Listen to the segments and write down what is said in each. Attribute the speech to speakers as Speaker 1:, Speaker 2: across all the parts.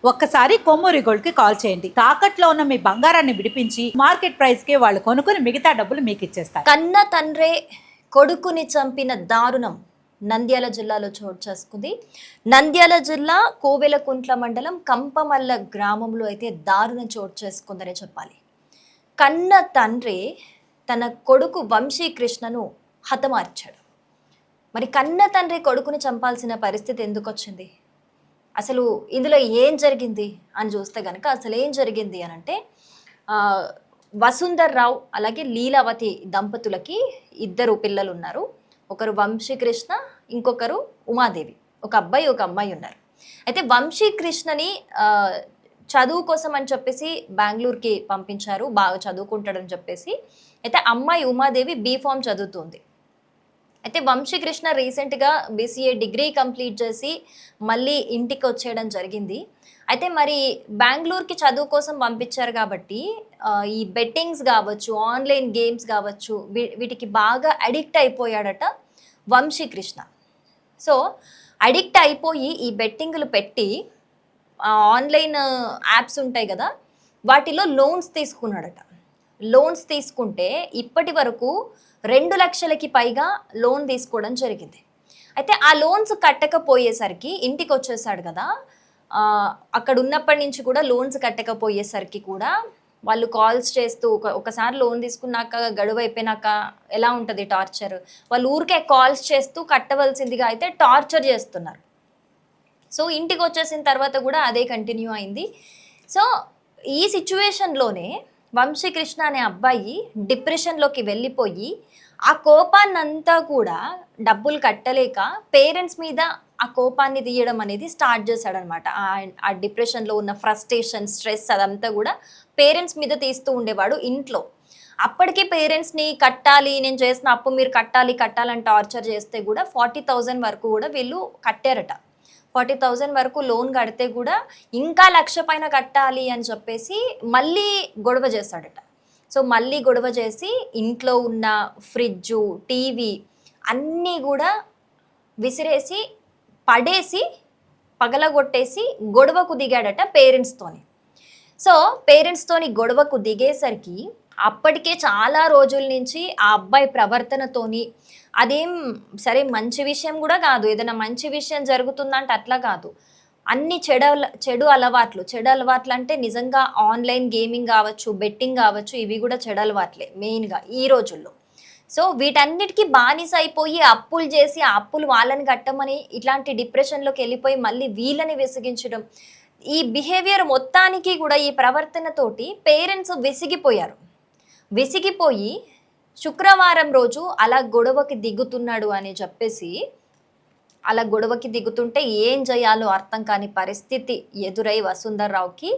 Speaker 1: ఒక్కసారి కొమ్మూరి గోల్డ్ కి కాల్ చేయండి. తాకట్లో ఉన్న మీ బంగారాన్ని విడిపించి మార్కెట్ ప్రైస్ కి వాళ్ళు కొనుక్కుని మిగతా డబ్బులు మీకు ఇచ్చేస్తారు.
Speaker 2: కన్న తండ్రే కొడుకుని చంపిన దారుణం నంద్యాల జిల్లాలో చోటు చేసుకుంది. నంద్యాల జిల్లా కోవెలకుంట్ల మండలం కంపమల్ల గ్రామంలో అయితే దారుణం చోటు చేసుకుందనే చెప్పాలి. కన్న తండ్రి తన కొడుకు వంశీకృష్ణను హతమార్చాడు. మరి కన్న తండ్రి కొడుకుని చంపాల్సిన పరిస్థితి ఎందుకు వచ్చింది? అసలు ఇందులో ఏం జరిగింది అని చూస్తే కనుక అసలు ఏం జరిగింది అని అంటే వసుంధర్ రావు అలాగే లీలావతి దంపతులకి ఇద్దరు పిల్లలు ఉన్నారు. ఒకరు వంశీకృష్ణ, ఇంకొకరు ఉమాదేవి. ఒక అబ్బాయి ఒక అమ్మాయి ఉన్నారు. అయితే వంశీకృష్ణని చదువు కోసం అని చెప్పేసి బెంగళూరుకి పంపించారు, బాగా చదువుకుంటాడని చెప్పేసి. అయితే అమ్మాయి ఉమాదేవి బీఫామ్ చదువుతుంది. అయితే వంశీకృష్ణ రీసెంట్గా బీసీఏ డిగ్రీ కంప్లీట్ చేసి మళ్ళీ ఇంటికి వచ్చేయడం జరిగింది. అయితే మరి బెంగళూరుకి చదువు కోసం పంపించారు కాబట్టి ఈ బెట్టింగ్స్ కావచ్చు, ఆన్లైన్ గేమ్స్ కావచ్చు, వీటికి బాగా అడిక్ట్ అయిపోయాడట వంశీకృష్ణ. సో అడిక్ట్ అయిపోయి ఈ బెట్టింగ్లు పెట్టి ఆన్లైన్ యాప్స్ ఉంటాయి కదా, వాటిలో లోన్స్ తీసుకున్నాడట. లోన్స్ తీసుకుంటే ఇప్పటి వరకు 2 లక్షలకి పైగా లోన్ తీసుకోవడం జరిగింది. అయితే ఆ లోన్స్ కట్టకపోయేసరికి ఇంటికి వచ్చేసాడు కదా, అక్కడ ఉన్నప్పటి నుంచి కూడా లోన్స్ కట్టకపోయేసరికి కూడా వాళ్ళు కాల్స్ చేస్తూ ఒకసారి లోన్ తీసుకున్నాక గడువు అయిపోయినాక ఎలా ఉంటుంది టార్చర్, వాళ్ళు ఊరికే కాల్స్ చేస్తూ కట్టవలసిందిగా అయితే టార్చర్ చేస్తున్నారు. సో ఇంటికి వచ్చేసిన తర్వాత కూడా అదే కంటిన్యూ అయింది. సో ఈ సిచ్యువేషన్లోనే వంశీకృష్ణ అనే అబ్బాయి డిప్రెషన్లోకి వెళ్ళిపోయి ఆ కోపాన్నంతా కూడా డబ్బులు కట్టలేక పేరెంట్స్ మీద ఆ కోపాన్ని తీయడం అనేది స్టార్ట్ చేశాడనమాట. ఆ డిప్రెషన్లో ఉన్న ఫ్రస్ట్రేషన్, స్ట్రెస్ అదంతా కూడా పేరెంట్స్ మీద తీస్తూ ఉండేవాడు ఇంట్లో. అప్పటికీ పేరెంట్స్ని కట్టాలి, నేను చేసిన అప్పు మీరు కట్టాలని టార్చర్ చేస్తే కూడా 40,000 వరకు కూడా వీళ్ళు కట్టారట. 40,000 వరకు లోన్ కడితే కూడా ఇంకా 1,00,000 పైన కట్టాలి అని చెప్పేసి మళ్ళీ గొడవ చేశాడట. సో మళ్ళీ గొడవ చేసి ఇంట్లో ఉన్న ఫ్రిడ్జు, టీవీ అన్నీ కూడా విసిరేసి పడేసి పగలగొట్టేసి గొడవకు దిగాడట పేరెంట్స్తోని. సో పేరెంట్స్తోని గొడవకు దిగేసరికి అప్పటికే చాలా రోజుల నుంచి ఆ అబ్బాయి ప్రవర్తనతోని అదేం సరే మంచి విషయం కూడా కాదు, ఏదైనా మంచి విషయం జరుగుతుందంటే అట్లా కాదు, అన్ని చెడు అలవాట్లు అంటే నిజంగా ఆన్లైన్ గేమింగ్ కావచ్చు, బెట్టింగ్ కావచ్చు, ఇవి కూడా చెడు అలవాట్లే మెయిన్గా ఈ రోజుల్లో. సో వీటన్నిటికీ బానిస అయిపోయి అప్పులు చేసి ఆ అప్పులు వాళ్ళని కట్టమని ఇట్లాంటి డిప్రెషన్లోకి వెళ్ళిపోయి మళ్ళీ వీళ్ళని విసిగించడం, ఈ బిహేవియర్ మొత్తానికి కూడా ఈ ప్రవర్తనతోటి పేరెంట్స్ విసిగిపోయి శుక్రవారం రోజు అలా గొడవకి దిగుతున్నాడు అని చెప్పేసి, అలా గొడవకి దిగుతుంటే ఏం చేయాలో అర్థం కాని పరిస్థితి ఎదురై వసుంధర్ రావుకి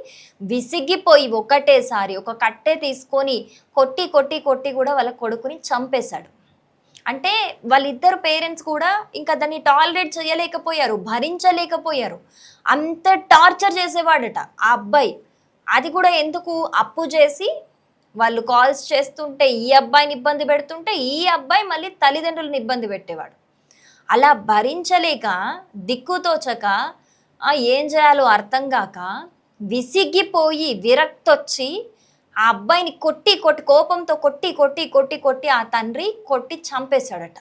Speaker 2: విసిగిపోయి ఒకటేసారి ఒక కట్టె తీసుకొని కొట్టి కూడా వాళ్ళ కొడుకుని చంపేశాడు. అంటే వాళ్ళిద్దరు పేరెంట్స్ కూడా ఇంకా దాన్ని టాలరేట్ చేయలేకపోయారు, భరించలేకపోయారు. అంత టార్చర్ చేసేవాడట ఆ అబ్బాయి. అది కూడా ఎందుకు, అప్పు చేసి వాళ్ళు కాల్స్ చేస్తుంటే ఈ అబ్బాయిని ఇబ్బంది పెడుతుంటే ఈ అబ్బాయి మళ్ళీ తల్లిదండ్రులను ఇబ్బంది పెట్టేవాడు. అలా భరించలేక దిక్కుతోచక ఏం చేయాలో అర్థం కాక విసిగిపోయి విరక్తొచ్చి ఆ అబ్బాయిని కోపంతో కొట్టి ఆ తండ్రి కొట్టి చంపేశాడట.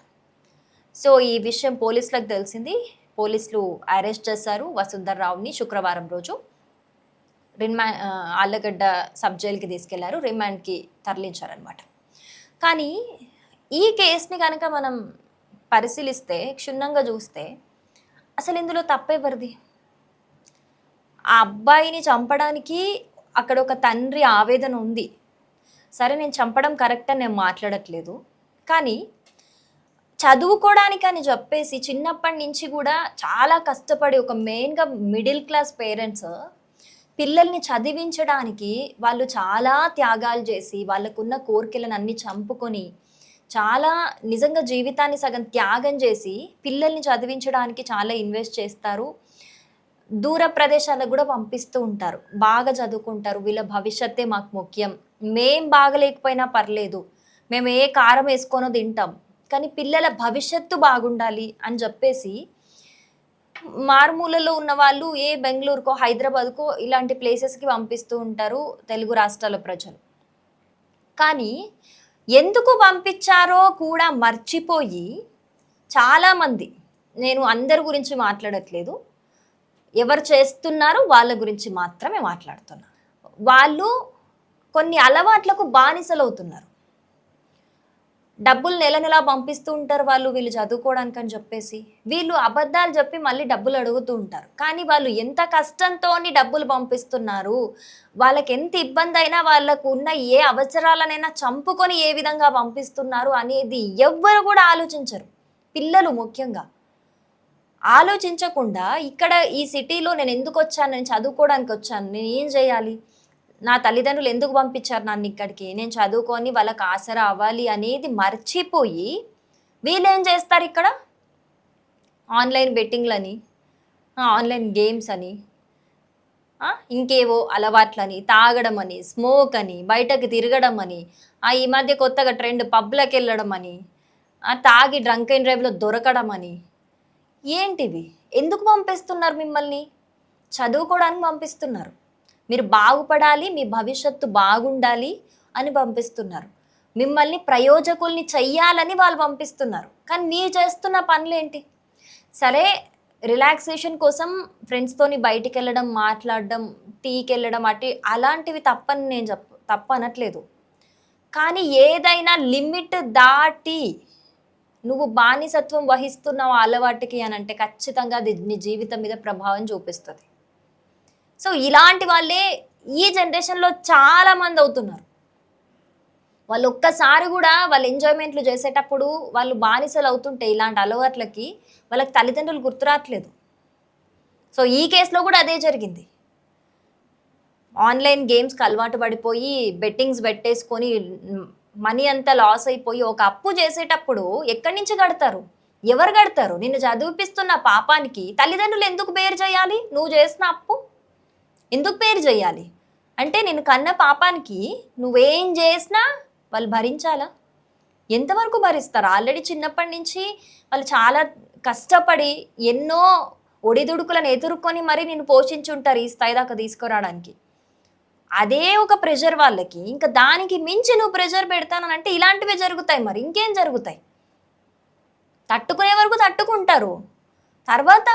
Speaker 2: సో ఈ విషయం పోలీసులకు తెలిసింది. పోలీసులు అరెస్ట్ చేశారు వసుంధర్ రావుని. శుక్రవారం రోజు ఆళ్ళగడ్డ సబ్ జైలుకి తీసుకెళ్లారు, రిమాండ్కి తరలించారనమాట. కానీ ఈ కేసుని కనుక మనం పరిశీలిస్తే, క్షుణ్ణంగా చూస్తే అసలు ఇందులో తప్పెవరిది? ఆ అబ్బాయిని చంపడానికి అక్కడ ఒక తండ్రి ఆవేదన ఉంది. సరే, నేను చంపడం కరెక్ట్ అని నేను మాట్లాడట్లేదు, కానీ చదువుకోవడానికి అని చెప్పేసి చిన్నప్పటి నుంచి కూడా చాలా కష్టపడి ఒక మెయిన్గా మిడిల్ క్లాస్ పేరెంట్స్ పిల్లల్ని చదివించడానికి వాళ్ళు చాలా త్యాగాలు చేసి వాళ్ళకున్న కోరికలను అన్ని చంపుకొని చాలా నిజంగా జీవితాన్ని సగం త్యాగం చేసి పిల్లల్ని చదివించడానికి చాలా ఇన్వెస్ట్ చేస్తారు. దూర ప్రదేశాలకు కూడా పంపిస్తూ ఉంటారు. బాగా చదువుకుంటారు, వీళ్ళ భవిష్యత్తే మాకు ముఖ్యం, మేం బాగలేకపోయినా పర్లేదు, మేము ఏ కారం వేసుకొనో తింటాం, కానీ పిల్లల భవిష్యత్తు బాగుండాలి అని చెప్పేసి మారుమూలలో ఉన్న వాళ్ళు బెంగళూరుకో హైదరాబాద్కో ఇలాంటి ప్లేసెస్కి పంపిస్తూ ఉంటారు తెలుగు రాష్ట్రాల ప్రజలు. కానీ ఎందుకు పంపించారో కూడా మర్చిపోయి చాలామంది, నేను అందరి గురించి మాట్లాడట్లేదు, ఎవరు చేస్తున్నారో వాళ్ళ గురించి మాత్రమే మాట్లాడుతున్నా, వాళ్ళు కొన్ని అలవాట్లకు బానిసలవుతున్నారు. డబ్బులు నెల నెలా పంపిస్తూ ఉంటారు వాళ్ళు, వీళ్ళు చదువుకోవడానికి అని చెప్పేసి వీళ్ళు అబద్ధాలు చెప్పి మళ్ళీ డబ్బులు అడుగుతూ ఉంటారు. కానీ వాళ్ళు ఎంత కష్టంతో డబ్బులు పంపిస్తున్నారు, వాళ్ళకి ఎంత ఇబ్బంది అయినా వాళ్ళకు ఉన్న ఏ అవసరాలనైనా చంపుకొని ఏ విధంగా పంపిస్తున్నారు అనేది ఎవ్వరు కూడా ఆలోచించరు. పిల్లలు ముఖ్యంగా ఆలోచించకుండా ఇక్కడ ఈ సిటీలో నేను ఎందుకు వచ్చాను, నేను చదువుకోవడానికి వచ్చాను, నేను ఏం చేయాలి, నా తల్లిదండ్రులు ఎందుకు పంపించారు నన్ను ఇక్కడికి, నేను చదువుకొని వాళ్ళకి ఆసరా అవ్వాలి అనేది మర్చిపోయి వీళ్ళు ఏం చేస్తారు, ఇక్కడ ఆన్లైన్ బెట్టింగ్లని, ఆన్లైన్ గేమ్స్ అని, ఇంకేవో అలవాట్లని, తాగడం అని, స్మోక్ అని, బయటకు తిరగడం అని, ఈ మధ్య కొత్తగా ట్రెండ్ పబ్లకు వెళ్ళడం అని, తాగి డ్రంక్ అండ్ డ్రైవ్లో దొరకడం అని. ఏంటివి? ఎందుకు పంపిస్తున్నారు మిమ్మల్ని? చదువుకోవడానికి పంపిస్తున్నారు, మీరు బాగుపడాలి, మీ భవిష్యత్తు బాగుండాలి అని పంపిస్తున్నారు, మిమ్మల్ని ప్రయోజకుల్ని చెయ్యాలని వాళ్ళు పంపిస్తున్నారు. కానీ మీరు చేస్తున్న పనులేంటి? సరే, రిలాక్సేషన్ కోసం ఫ్రెండ్స్తోని బయటికి వెళ్ళడం, మాట్లాడడం, టీకి వెళ్ళడం, అలాంటివి తప్పని నేను తప్పు అనట్లేదు. కానీ ఏదైనా లిమిట్ దాటి నువ్వు బానిసత్వం వహిస్తున్నావు అలవాటుకి అని అంటే ఖచ్చితంగా అది నీ జీవితం మీద ప్రభావం చూపిస్తుంది. సో ఇలాంటి వాళ్ళే ఈ జనరేషన్లో చాలా మంది అవుతున్నారు. వాళ్ళు ఒక్కసారి కూడా వాళ్ళు ఎంజాయ్మెంట్లు చేసేటప్పుడు వాళ్ళు బానిసలు అవుతుంటే ఇలాంటి అలవాట్లకి వాళ్ళకి తల్లిదండ్రులు గుర్తురాట్లేదు. సో ఈ కేసులో కూడా అదే జరిగింది. ఆన్లైన్ గేమ్స్కి అలవాటు పడిపోయి బెట్టింగ్స్ పెట్టేసుకొని మనీ అంతా లాస్ అయిపోయి ఒక అప్పు చేసేటప్పుడు ఎక్కడి నుంచి కడతారు, ఎవరు కడతారు? నిన్ను చదివిపిస్తున్న పాపానికి తల్లిదండ్రులు ఎందుకు బేర్ చేయాలి? నువ్వు చేసిన అప్పు ఎందుకు బేర్ చేయాలి? అంటే నేను కన్న పాపానికి నువ్వేం చేసినా వాళ్ళు భరించాలా? ఎంతవరకు భరిస్తారు? ఆల్రెడీ చిన్నప్పటి నుంచి వాళ్ళు చాలా కష్టపడి ఎన్నో ఒడిదుడుకులను ఎదుర్కొని మరీ నిన్ను పోషించుంటారు ఈ స్థాయి దాకా తీసుకురావడానికి. అదే ఒక ప్రెషర్ వాళ్ళకి, ఇంకా దానికి మించి నువ్వు ప్రెషర్ పెడతానంటే ఇలాంటివే జరుగుతాయి. మరి ఇంకేం జరుగుతాయి? తట్టుకునే వరకు తట్టుకుంటారు, తర్వాత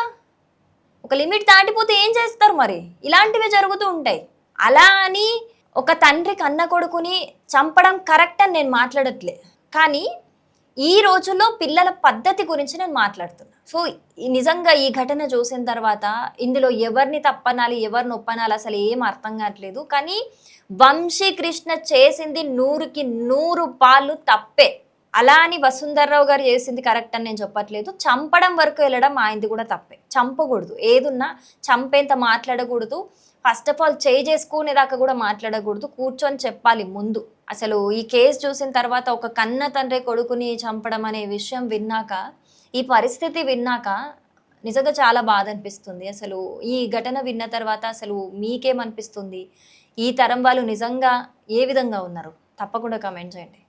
Speaker 2: ఒక లిమిట్ దాటిపోతే ఏం చేస్తారు? మరి ఇలాంటివే జరుగుతూ ఉంటాయి. అలా అని ఒక తండ్రి కన్న కొడుకుని చంపడం కరెక్ట్ అని నేను మాట్లాడట్లే, కానీ ఈ రోజుల్లో పిల్లల పద్ధతి గురించి నేను మాట్లాడుతున్నా. సో నిజంగా ఈ ఘటన చూసిన తర్వాత ఇందులో ఎవరిని తప్పనాలి, ఎవరిని ఒప్పనాలి అసలు ఏం అర్థం కావట్లేదు. కానీ వంశీకృష్ణ చేసింది 100కి 100 పాళ్ళు తప్పే. అలా అని వసుంధరరావు గారు చేసింది కరెక్ట్ అని నేను చెప్పట్లేదు. చంపడం వరకు వెళ్ళడం ఆయనది కూడా తప్పే. చంపకూడదు, ఏదున్నా చంపేంత మాట్లాడకూడదు. ఫస్ట్ ఆఫ్ ఆల్ చేసుకునేదాకా కూడా మాట్లాడకూడదు, కూర్చొని చెప్పాలి ముందు. అసలు ఈ కేసు చూసిన తర్వాత ఒక కన్న తండ్రి కొడుకుని చంపడం అనే విషయం విన్నాక, ఈ పరిస్థితి విన్నాక నిజంగా చాలా బాధ అనిపిస్తుంది. అసలు ఈ ఘటన విన్న తర్వాత అసలు మీకేమనిపిస్తుంది? ఈ తరం వాళ్ళు నిజంగా ఏ విధంగా ఉన్నారు? తప్పకుండా కామెంట్ చేయండి.